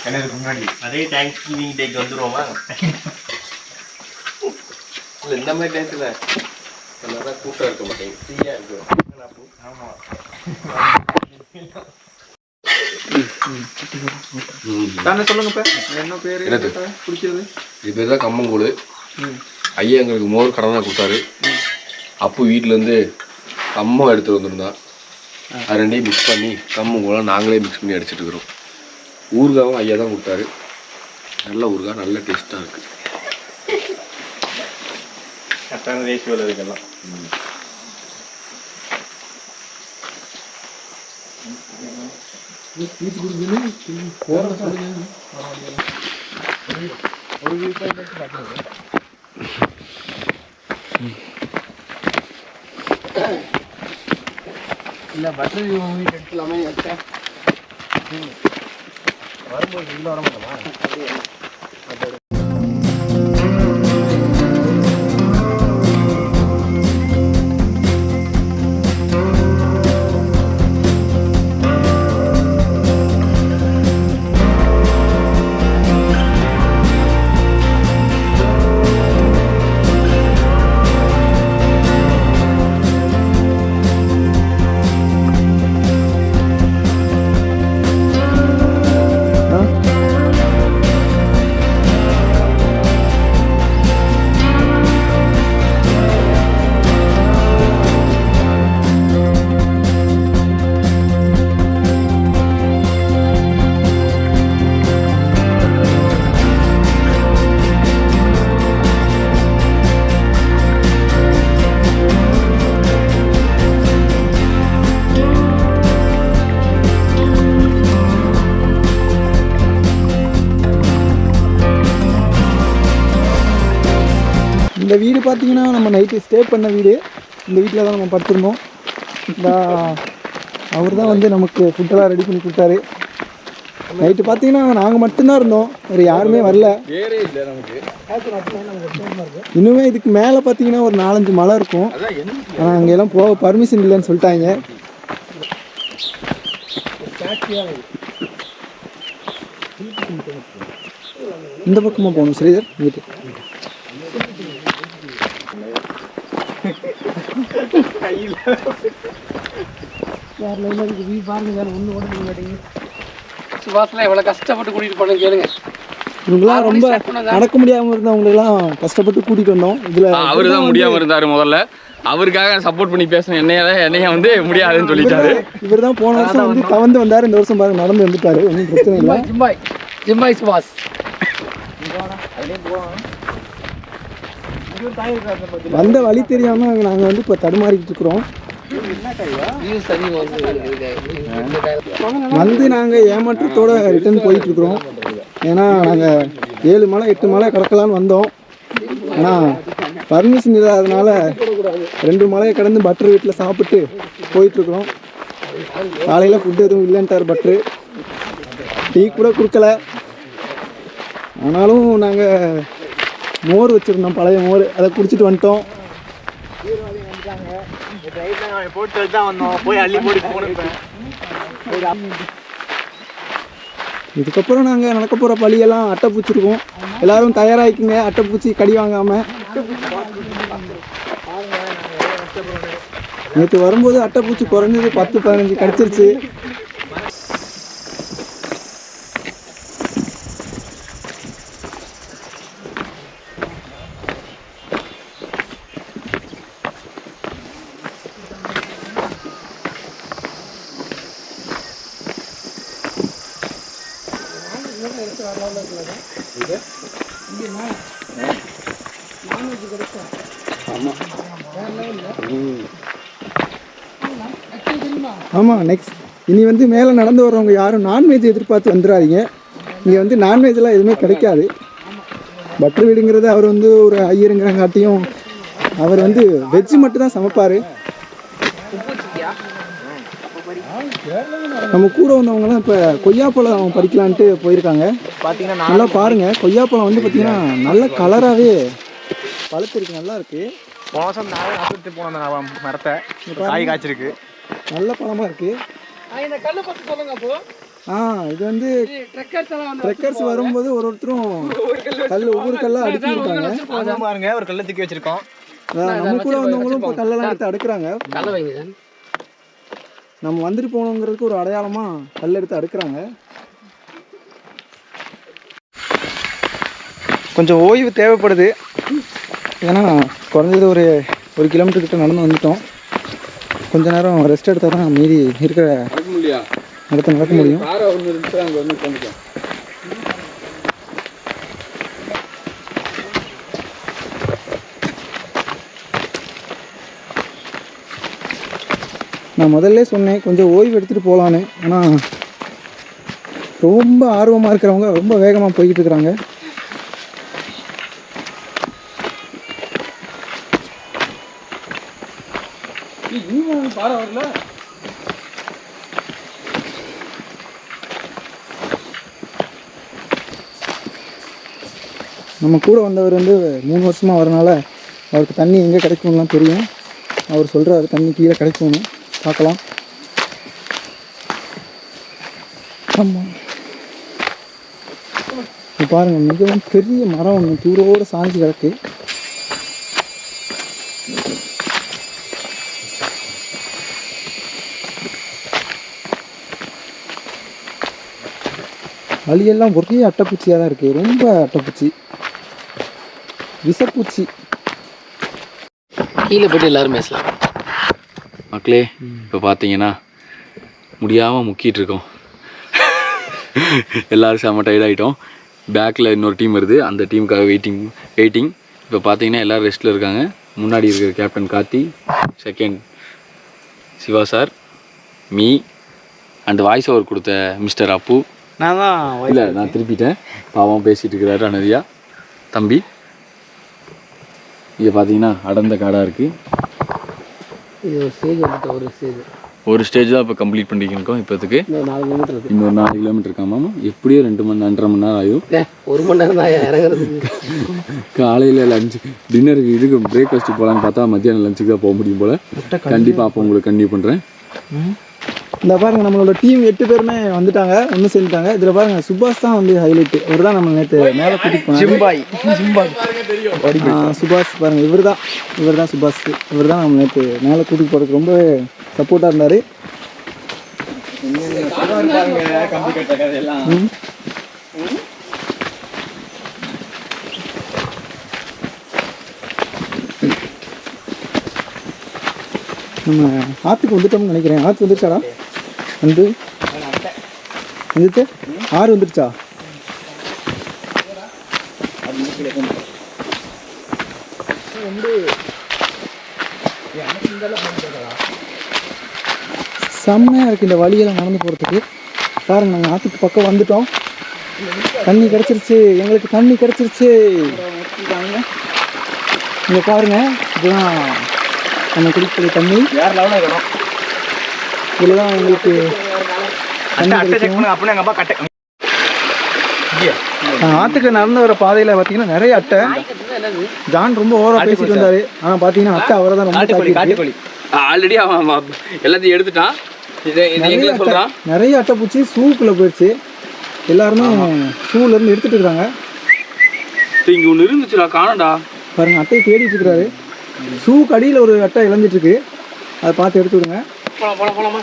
எனக்கு முன்னாடி அதே தேங்க்ஸ் கிவிங் டேக்கு வந்துருவோமா? இல்லை இந்த மாதிரி டேட்டில் நல்லா கூட்டம் இருக்க மாட்டேங்க, ஃப்ரீயாக இருக்கு. ஆமாம் சொல்லுங்க. இப்போ என்ன பேர் பிடிக்கிறது? இது பேர் தான் கம்மங்கூழ். ஐயா எங்களுக்கு மோர் கடனாக கொடுத்தாரு. அப்பு வீட்டிலேருந்து கம்மம் எடுத்துகிட்டு வந்துருந்தான். அது ரெண்டையும் மிக்ஸ் பண்ணி கம்மங்கூழாக நாங்களே மிக்ஸ் பண்ணி அடிச்சுட்டு இருக்கிறோம். ஊறுகாவும் ஐயா தான் கொடுத்தாரு. நல்ல ஊறுகாய், நல்ல டேஸ்ட்டாக இருக்குது. கரெக்டான ரேஷியோவில் இருக்கலாம். இல்லை பட்டர் வீட்டு எடுத்துலாமே வச்சேன். வரும்போது இல்லை வர மாட்டோமா? இந்த வீடு பார்த்தீங்கன்னா நம்ம நைட்டு ஸ்டே பண்ண வீடு. இந்த வீட்டில் தான் நம்ம படுத்திருந்தோம். இந்த அவர் தான் வந்து நமக்கு ஃபுட்டெல்லாம் ரெடி பண்ணி கொடுத்தாரு. நைட்டு பார்த்தீங்கன்னா நாங்கள் மட்டும்தான் இருந்தோம், வேறு யாருமே வரல. வேறே இல்லை நமக்கு. இன்னுமே இதுக்கு மேலே பார்த்தீங்கன்னா ஒரு 4-5 மலை இருக்கும். ஆனால் அங்கெல்லாம் போக பர்மிஷன் இல்லைன்னு சொல்லிட்டாங்க. இந்த பக்கமாக போகணும் ஸ்ரீதர் வீட்டு. எவ்வளோ கஷ்டப்பட்டு கூட்டிகிட்டு போனோம் கேளுங்க. இவங்களாம் ரொம்ப நடக்க முடியாமல் இருந்தவங்களெல்லாம் கஷ்டப்பட்டு கூட்டிகிட்டு வந்தோம். இதில் அவரு தான் முடியாமல் இருந்தார். முதல்ல அவருக்காக சப்போர்ட் பண்ணி பேசணும். என்னைய வந்து முடியாதுன்னு சொல்லிட்டாரு. இவர் தான் போன வருஷம் வந்து தவந்து வந்தார். இந்த வருஷம் பாருங்க நடந்து வந்துட்டாரு. ஒன்றும் பிரச்சனை இல்லை. ஜிம்பாய் சுபாஷ் வந்த வழி தெரியாம நாங்கள் வந்து இப்போ தடுமாறிக்கிட்டு இருக்கிறோம். வந்து நாங்கள் ஏமாற்றத்தோட ரிட்டர்ன் போயிட்டு இருக்கிறோம். ஏன்னா நாங்கள் 7 மலை 8 மலை கடக்கலான்னு வந்தோம். ஆனால் பர்மிஷன் இல்லாததுனால 2 மலையை கடந்து பட்டர் வீட்டில் சாப்பிட்டு போயிட்டுருக்குறோம். காலையில் ஃபுட்டு எதுவும் இல்லைன்ட்டார் பட்ரு. டீ கூட கொடுக்கல. ஆனாலும் நாங்கள் மோர் வச்சுருந்தோம், பழைய மோர், அதை குடிச்சிட்டு வந்துட்டோம். இதுக்கப்புறம் நாங்கள் நடக்க போகிற பழியெல்லாம் அட்டைப்பூச்சிருக்கோம். எல்லோரும் தயாராகிக்குங்க, அட்டைப்பூச்சி கடி வாங்காமல். நேற்று வரும்போது அட்டைப்பூச்சி குறைஞ்சது 10-15 கிடச்சிருச்சு. ஆமாம், நெக்ஸ்ட் இனி வந்து மேலே நடந்து வர்றவங்க யாரும் நான்வெஜ் எதிர்பார்த்து வந்துடாதீங்க. இங்கே வந்து நான்வெஜ்லாம் எதுவுமே கிடைக்காது. பட்டர் வீடுங்கிறது அவர் வந்து ஒரு ஐயருங்கிறங்காட்டியும் அவர் வந்து வெஜ்ஜு மட்டும் தான் சமைப்பார். நம்ம கூட வந்தவங்கலாம் இப்போ கொய்யாப்பழம் பறிக்கலான்ட்டு போயிருக்காங்க. பார்த்தீங்கன்னா நல்லா பாருங்கள், கொய்யாப்பழம் வந்து பார்த்தீங்கன்னா நல்ல கலராகவே பழுத்திருக்கு, நல்லா இருக்குது. போன வருஷம் நாங்கள் நட்டு போனோம் மரத்தை, காய் காய்ச்சிருக்கு, நல்ல பழமாக இருக்குது. இந்த கல்லை பற்றி சொல்லுங்க. அப்போ இது வந்து ட்ரெக்கர்ஸ் வரும்போது ஒருத்தரும் கல் ஒவ்வொரு கல்லாக அடுக்கிருக்காங்க பாருங்க. ஒரு கல்லை தூக்கி வச்சிருக்கோம். நம்ம கூட வந்தவங்களும் இப்போ கல்லெல்லாம் எடுத்து அடுக்கிறாங்க. நம்ம வந்துட்டு போகணுங்கிறதுக்கு ஒரு அடையாளமாக கல் எடுத்து அடுக்கிறாங்க. கொஞ்சம் ஓய்வு தேவைப்படுது. ஏன்னா குறைஞ்சது ஒரு 1 கிலோமீட்டர் கிட்ட நடந்து வந்துட்டோம். கொஞ்ச நேரம் ரெஸ்ட் எடுத்தால் தான் மீறி இருக்கிற இடத்த நடக்க முடியும். நான் முதல்ல சொன்னேன் கொஞ்சம் ஓய்வு எடுத்துகிட்டு போகலான்னு. ஆனால் ரொம்ப ஆர்வமாக இருக்கிறவங்க ரொம்ப வேகமாக போய்கிட்டு இருக்கிறாங்க. நம்ம கூட வந்தவர் வந்து 3 வருஷமாக வரனால அவருக்கு தண்ணி எங்கே கிடைக்கும்லாம் தெரியும். அவர் சொல்கிறாரு தண்ணி கீழே கிடைக்கும்னு. பார்க்கலாம். ஆமாம், இது பாருங்கள், மிகவும் பெரிய மரம் ஒன்று தூரோடு சாஞ்சி கிடக்கு. வழியெல்லாம் ஒரே அட்டைப்பூச்சியாக தான் இருக்குது. ரொம்ப அட்டைப்பூச்சி, விஷப்பூச்சி. கீழே போய்ட்டு எல்லோரும் பேசலாம் மக்களே. இப்போ பார்த்தீங்கன்னா முடியாமல் முக்கிட்டு இருக்கோம். எல்லோரும் செம்ம டயர்ட் ஆகிட்டோம். பேக்கில் இன்னொரு டீம் வருது, அந்த டீமுக்காக வெயிட்டிங். இப்போ பார்த்தீங்கன்னா எல்லோரும் ரெஸ்ட்டில் இருக்காங்க. முன்னாடி இருக்கிற captain Karthi, second Siva sir, me and voice over கொடுத்த மிஸ்டர் அப்பு. நான் தான் இல்லை, நான் திருப்பிட்டேன். பாவம் பேசிகிட்டு இருக்கிறாரு அனதியா தம்பி. இங்கே பார்த்தீங்கன்னா அடர்ந்த காடாக இருக்குது. ஒரு ஸ்டேஜ் தான் இப்போ கம்ப்ளீட் பண்ணிருக்கோம். இப்போத்துக்கு இன்னொரு 4 கிலோமீட்டர் இருக்காமா. எப்படியோ 2 மணி 2.5 மணி நேரம் ஆகும். 1 மணி நேரம் தான் இறங்குறது. காலையில் லஞ்சு டின்னருக்கு இதுக்கு பிரேக்ஃபாஸ்ட்டு போகலான்னு பார்த்தா மத்தியானம் லஞ்சுக்கு தான் போக முடியும் போல். கண்டிப்பாக அப்போ உங்களுக்கு கண்டினியூ பண்ணுறேன். இந்த பாருங்கள், நம்மளோட டீம் 8 பேருமே வந்துட்டாங்க, ஒன்று சேர்ந்துட்டாங்க. இதில் பாருங்கள், சுபாஷ் தான் வந்து ஹைலைட்டு. இவர் தான் நம்ம நேற்று மேலே கூட்டிகிட்டு போனோம். சுபாஷ் பாருங்கள், இவர் தான் சுபாஷ். இவர் தான் நம்ம நேற்று மேலே கூட்டிகிட்டு போகிறதுக்கு ரொம்ப சப்போர்ட்டாக இருந்தார். நம்ம ஆற்றுக்கு வந்துட்டோம்னு நினைக்கிறேன். ஆற்று வந்துருச்சாடா? வந்துச்சு. ஆறு வந்துருச்சா? செம்மையாக இருக்குது இந்த வழியெல்லாம் நடந்து போகிறதுக்கு. பாருங்கள், நாங்கள் ஆற்றுக்கு பக்கம் வந்துட்டோம். தண்ணி கிடச்சிருச்சு, எங்களுக்கு தண்ணி கிடச்சிருச்சு. இங்கே பாருங்கள், இதுதான் நம்ம குடிக்கிற தண்ணி. வேறு லெவலில் இருக்கணும். இதில் தான் எங்களுக்கு ஆற்றுக்கு நடந்து வர பாதையில் பார்த்தீங்கன்னா நிறைய அட்டை. ஜான் ரொம்ப ஓவராக பேசிட்டு வந்தார். ஆனால் பார்த்தீங்கன்னா அட்டை அவரை தான் ரொம்ப ஆல்ரெடி அவன் எல்லாத்தையும் எடுத்துட்டான். நிறைய அட்டை பூச்சி ஷூக்குள்ளே போயிடுச்சு. எல்லாருமே ஷூலேருந்து எடுத்துகிட்டு இருக்கிறாங்க. இங்கே ஒன்று இருந்துச்சுடா, காணடா. பாருங்கள், அட்டையை தேடிட்டு இருக்கிறாரு. ஷூக்கு அடியில் ஒரு அட்டை இழந்துட்டுருக்கு, அதை பார்த்து எடுத்து விடுங்க. போலாமா?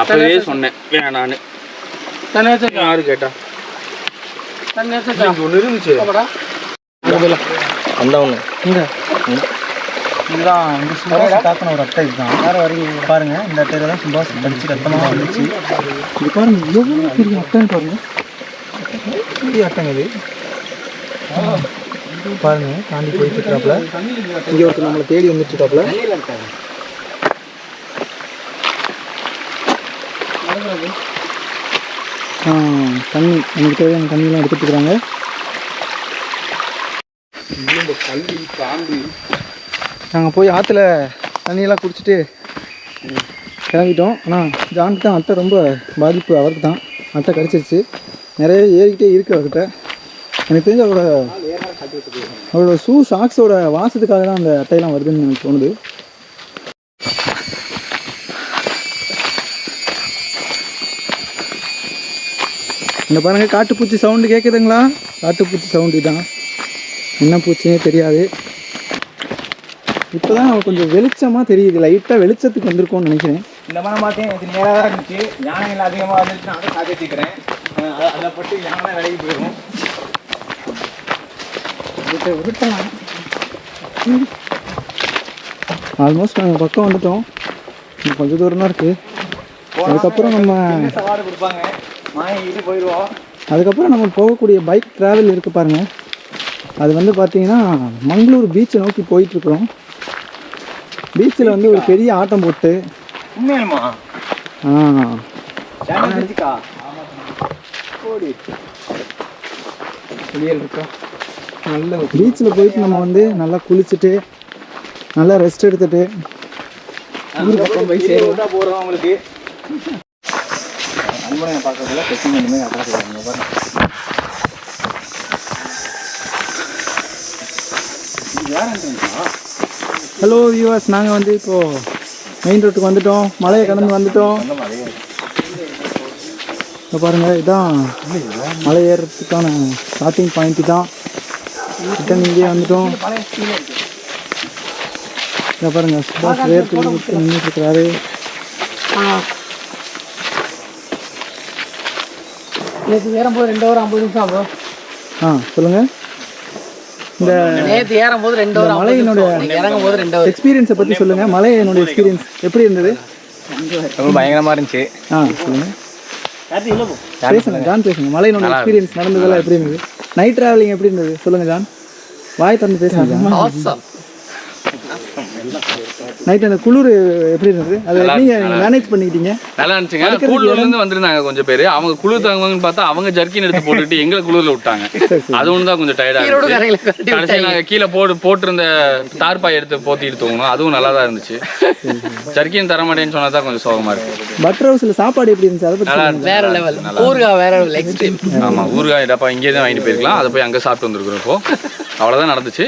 அப்பவே சொன்னேன் வேணான்னு. யாரு கேட்டா? ஒன்று இருந்துச்சு. அந்த ஒன்று இங்கே இதுதான் இந்த சுபாஷ் தாக்கின ஒரு அட்டை. இதுதான் வேறு வரீங்க பாருங்கள். இந்த அட்டையில் தான் சுபாஷ் கடிச்சு ரத்தமாக வந்துச்சு. இது பாருங்கள், எவ்வளோ பெரிய அட்டைன்னு பாருங்கள். பெரிய அட்டைங்க இது. பாருங்கள், தாண்டி போயிட்டு இருக்காப்புல. இங்கே ஒருத்தர் நம்மளை தேடி வந்துட்டு இருக்காப்புல. தண்ணி நமக்கு தேவையான தண்ணியெலாம் எடுத்துகிட்டு இருக்கிறாங்க. நாங்கள் போய் ஆற்றுல தண்ணியெல்லாம் குடிச்சிட்டு கிளம்பிட்டோம். ஆனால் ஜானுக்கு தான் அட்டை ரொம்ப பாதிப்பு. அவருக்கு தான் அட்டை கடிச்சிருச்சு. நிறைய ஏறிக்கிட்டே இருக்குது அவர்கிட்ட. எனக்கு தெரிஞ்ச அவரோட ஷூ ஷாக்ஸோட வாசத்துக்காக தான் அந்த அட்டையெல்லாம் வருதுன்னு எனக்கு தோணுது. இந்த பாருங்கள் காட்டுப்பூச்சி சவுண்டு கேட்குதுங்களா? காட்டுப்பூச்சி சவுண்டு தான், என்ன பூச்சினே தெரியாது. இப்போ தான் கொஞ்சம் வெளிச்சமாக தெரியுது, லைட்டாக வெளிச்சத்துக்கு வந்திருக்கோன்னு நினைக்கிறேன். இந்த மரம் பார்த்தேன் இது நேராக தான் இருந்துச்சு. யானைகள் அதிகமாக வந்துச்சு, நான் சாத்திக்கிறேன். அதை பட்டு யானை விலைக்கு போயிடும். ஆல்மோஸ்ட் நாங்கள் பக்கம் வந்துட்டோம், இன்னும் கொஞ்சம் தூரம் தான் இருக்குது. அதுக்கப்புறம் நம்ம சவாரி கொடுப்பாங்க, வாங்கிட்டு போயிடுவோம். அதுக்கப்புறம் நம்ம போகக்கூடிய பைக் ட்ராவல் இருக்குது பாருங்கள். அது வந்து பார்த்தீங்கன்னா மங்களூர் பீச்சை நோக்கி போயிட்டுருக்குறோம். பீச்சில் வந்து ஒரு பெரிய ஆட்டம் போட்டு உண்மையாலுமா இருக்கா நல்ல பீச்சில் போயிட்டு நம்ம வந்து நல்லா குளிச்சுட்டு நல்லா ரெஸ்ட் எடுத்துட்டு போகிறோம். அவங்களுக்கு அன்பனை பார்க்கறதுல பெஸ்டிங் இனிமேல் அட்ரா செய்வாங்க பாருங்க. ஹலோ வியூவர்ஸ், நாங்கள் வந்து இப்போது மெயின் ரோட்டுக்கு வந்துட்டோம், மலையை கடந்து வந்துட்டோம். இப்போ பாருங்கள், இதுதான் மலை ஏறுறதுக்கான ஸ்டார்டிங் பாயிண்ட்டு தான். ரிட்டன் இங்கேயே வந்துட்டோம். இதை பாருங்கள், சுபாஷ் ஏறுறதுக்கு நின்றுட்டுருக்கிறாரு. நேற்று ஏறும்போது 2 hour 50 நிமிஷம் ஆகும். சொல்லுங்கள். இந்த நேற்று ஏறும்போது 2 hour மலையினுடைய இறங்கும் போது 2 hour எக்ஸ்பீரியன்ஸை பற்றி சொல்லுங்கள். மலையினுடைய எக்ஸ்பீரியன்ஸ் எப்படி இருந்தது? ரொம்ப பயங்கரமாக இருந்துச்சு. சொல்லுங்கள், பேசுங்க ஜான், பேசுங்க. மலையினுடைய எக்ஸ்பீரியன்ஸ் நடந்ததெல்லாம் எப்படி இருந்தது? நைட் ட்ராவலிங் எப்படி இருந்தது சொல்லுங்கள் ஜான், வாய் திறந்து பேசுங்க. நைட் அந்த குளிர் எப்படி இருந்தது? அது நீங்கள் மேனேஜ் பண்ணிக்கிட்டீங்க? நல்லா இருந்துச்சுங்க. கூடூர்லேருந்து வந்திருந்தாங்க கொஞ்சம் பேர். அவங்க குளிர் தாங்குவாங்கன்னு பார்த்தா அவங்க ஜர்க்கின் எடுத்து போட்டுட்டு எங்களை குளிரில் விட்டாங்க. அது ஒன்று தான் கொஞ்சம் டயர்டாக இருந்துச்சு. கடைசியில் நாங்கள் கீழே போட்டிருந்த தார்பாய் எடுத்து போத்திட்டு தூங்கணும். அதுவும் நல்லா தான் இருந்துச்சு. ஜர்க்கின் தர மாட்டேன்னு சொன்னா தான் கொஞ்சம் சோகமாக இருக்கு. பட்டர் ஹவுஸில் சாப்பாடு எப்படி இருந்துச்சு? அதை பற்றி வேற லெவல். ஊறுகாய் வேற லெவல், எக்ஸ்ட்ரீம். ஆமாம், ஊறுகாய் இடப்பா இங்கே தான் வாங்கிட்டு போயிருக்கலாம். அதை போய் அங்கே சாப்பிட்டு வந்துருக்குறோம். இப்போ அவ்வளோதான் நடந்துச்சு.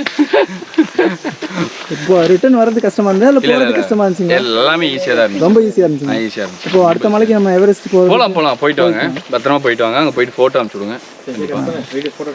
இப்போ ரிட்டர்ன் வரது கஷ்டமா இருந்தா இல்ல போறது கஷ்டமா இருந்துச்சுங்க? எல்லாமே ஈஸியா தான் இருந்துச்சு. ரொம்ப ஈஸியா இருந்துச்சு. ஈஸியா இருந்துச்சு. இப்போ அடுத்த மலைக்கு நம்ம எவரெஸ்ட் போலாம் போயிட்டு வாங்க. பத்திரமா போயிட்டு வாங்க. அங்க போயிட்டு போட்டோ அனுப்பிச்சு விடுங்க. கண்டிப்பா வீடியோ போட்டோ